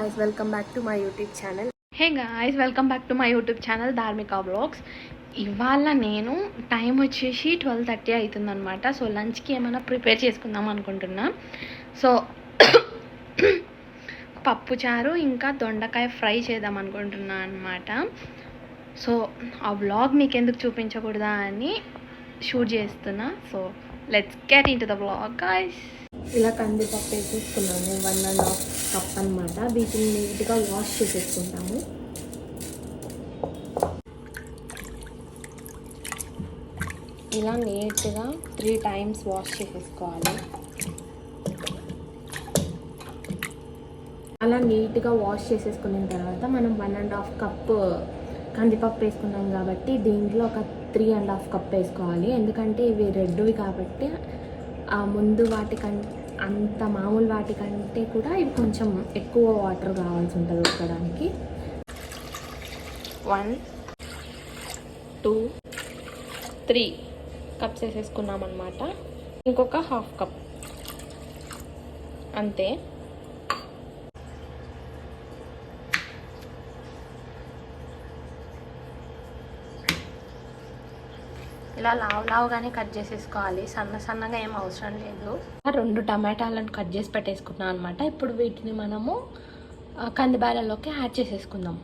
guys, welcome back to my YouTube channel. Hey guys, welcome back to my YouTube channel Dharmika Vlogs. ఇవాళ నేను time వచ్చేసి 12:30 అవుతుందన్నమాట. So లంచ్కి ఏమైనా prepare చేసుకుందాం అనుకుంటున్నా. సో పప్పుచారు ఇంకా దొండకాయ ఫ్రై చేద్దాం అనుకుంటున్నా అనమాట. సో ఆ వ్లాగ్ మీకు ఎందుకు చూపించకూడదా అని షూట్ చేస్తున్నా. So let's get in to the vlog guys. ఇలా కందిపప్పు వేసేసుకున్నాము 1.5 కప్ అనమాట. వీటిని నీట్గా వాష్ చేసేసుకుంటాము. ఇలా నీట్గా 3 times వాష్ చేసేసుకోవాలి. అలా నీట్గా వాష్ చేసేసుకున్న తర్వాత మనం 1.5 కప్ కందిపప్పు వేసుకున్నాం కాబట్టి దీంట్లో ఒక 3.5 కప్ వేసుకోవాలి. ఎందుకంటే ఇవి రెడ్వి కాబట్టి ఆ ముందు వాటికంటే అంత మామూలు వాటికంటే కూడా ఇవి కొంచెం ఎక్కువ వాటర్ కావాల్సి ఉంటుంది ఉడకడానికి. 1 2 3 కప్స్ వేసేసుకున్నాం అనమాట. ఇంకొక 1/2 కప్ అంతే. ఇలా లావుగానే కట్ చేసేసుకోవాలి, సన్నగా ఏం అవసరం లేదు. 2 టమాటాలను కట్ చేసి పెట్టేసుకున్నాం అనమాట. ఇప్పుడు వీటిని మనము కందిబ్యాలలోకి యాడ్ చేసేసుకుందాం.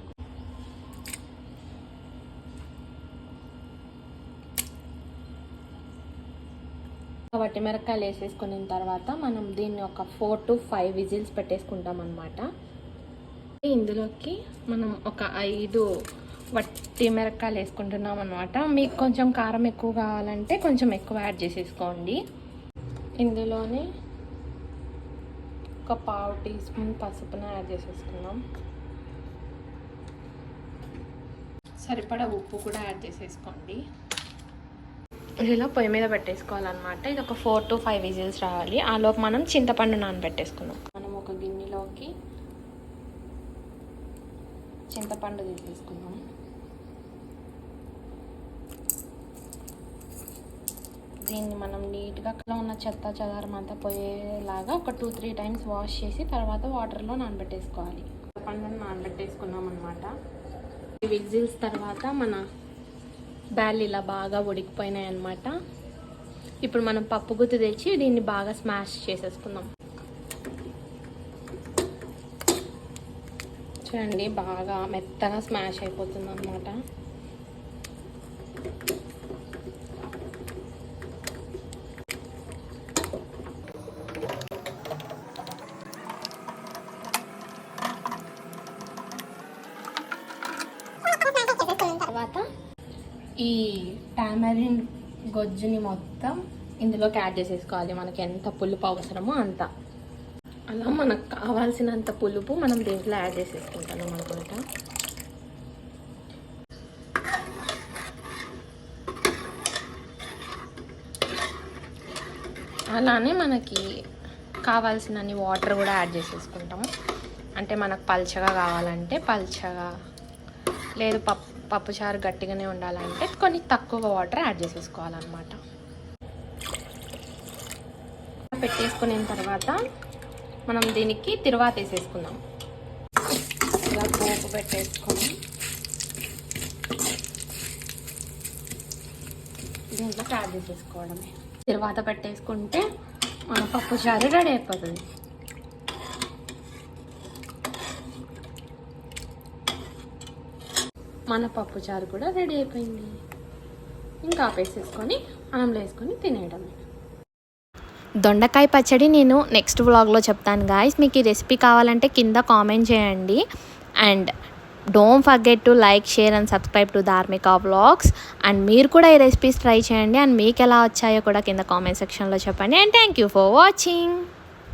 వట్టి మిరపకాయలు వేసేసుకున్న తర్వాత మనం దీన్ని ఒక 4 to 5 విజిల్స్ పెట్టేసుకుంటాం అనమాట. ఇందులోకి మనం ఒక 5 వట్టి మిరపకాయలు వేసుకుంటున్నాం అనమాట. మీకు కొంచెం కారం ఎక్కువ కావాలంటే కొంచెం ఎక్కువ యాడ్ చేసేసుకోండి. ఇందులోనే ఒక 1/2 టీ స్పూన్ పసుపును యాడ్ చేసేసుకున్నాం. సరిపడా ఉప్పు కూడా యాడ్ చేసేసుకోండి. ఇలా పొయ్యి మీద పెట్టేసుకోవాలన్నమాట. ఇది ఒక 4 to 5 విజిల్స్ రావాలి. ఆలోపు మనం చింతపండు నానబెట్టేసుకుందాం. మనం ఒక గిన్నెలోకి చింతపండు తీసేసుకుందాం. దీన్ని మనం నీట్గా ఉన్న చెత్త చెదారం అంతా పోయేలాగా ఒక 2-3 times వాష్ చేసి తర్వాత వాటర్లో నానబెట్టేసుకోవాలి. పండును నానబెట్టేసుకున్నాం అనమాట. విజిల్స్ తర్వాత మన బ్యాల్ ఇలా బాగా ఉడికిపోయినాయి అనమాట. ఇప్పుడు మనం పప్పు గుత్తి తెచ్చి దీన్ని బాగా స్మాష్ చేసేసుకుందాం. చూడండి బాగా మెత్తగా స్మాష్ అయిపోతుంది అనమాట. తర్వాత ఈ టామరిన్ గొజ్జుని మొత్తం ఇందులోకి యాడ్ చేసేసుకోవాలి. మనకి ఎంత పులుపు అవసరమో అంత. అలా మనకు కావాల్సినంత పులుపు మనం దీంట్లో యాడ్ చేసేసుకుంటాం అనుకుంటా. అలానే మనకి కావాల్సినన్ని వాటర్ కూడా యాడ్ చేసేసుకుంటాము. అంటే మనకు పల్చగా కావాలంటే పల్చగా, లేదు పప్పుచారు గట్టిగానే ఉండాలంటే కొన్ని తక్కువ వాటర్ యాడ్ చేసేసుకోవాలన్నమాట. పెట్టేసుకున్న తర్వాత మనం దీనికి తిరువాత వేసేసుకుందాం. ఇలా పోపు పెట్టేసుకొని దీంట్లో యాడ్ చేసేసుకోవడమే. తిరువాత పెట్టేసుకుంటే మన పప్పుచారు రెడీ అయిపోతుంది. మన పప్పుచారు కూడా రెడీ అయిపోయింది. ఇంకా ఆపేసేసుకొని అన్నంలో వేసుకొని తినేయడమే. దొండకాయ పచ్చడి నేను నెక్స్ట్ వ్లాగ్లో చెప్తాను గాయస్. మీకు ఈ రెసిపీ కావాలంటే కింద కామెంట్ చేయండి. And don't forget to like, share and subscribe to ధార్మిక వ్లాగ్స్. అండ్ మీరు కూడా ఈ రెసిపీస్ ట్రై చేయండి. అండ్ మీకు ఎలా వచ్చాయో కూడా కింద కామెంట్ సెక్షన్లో చెప్పండి. And thank you for watching.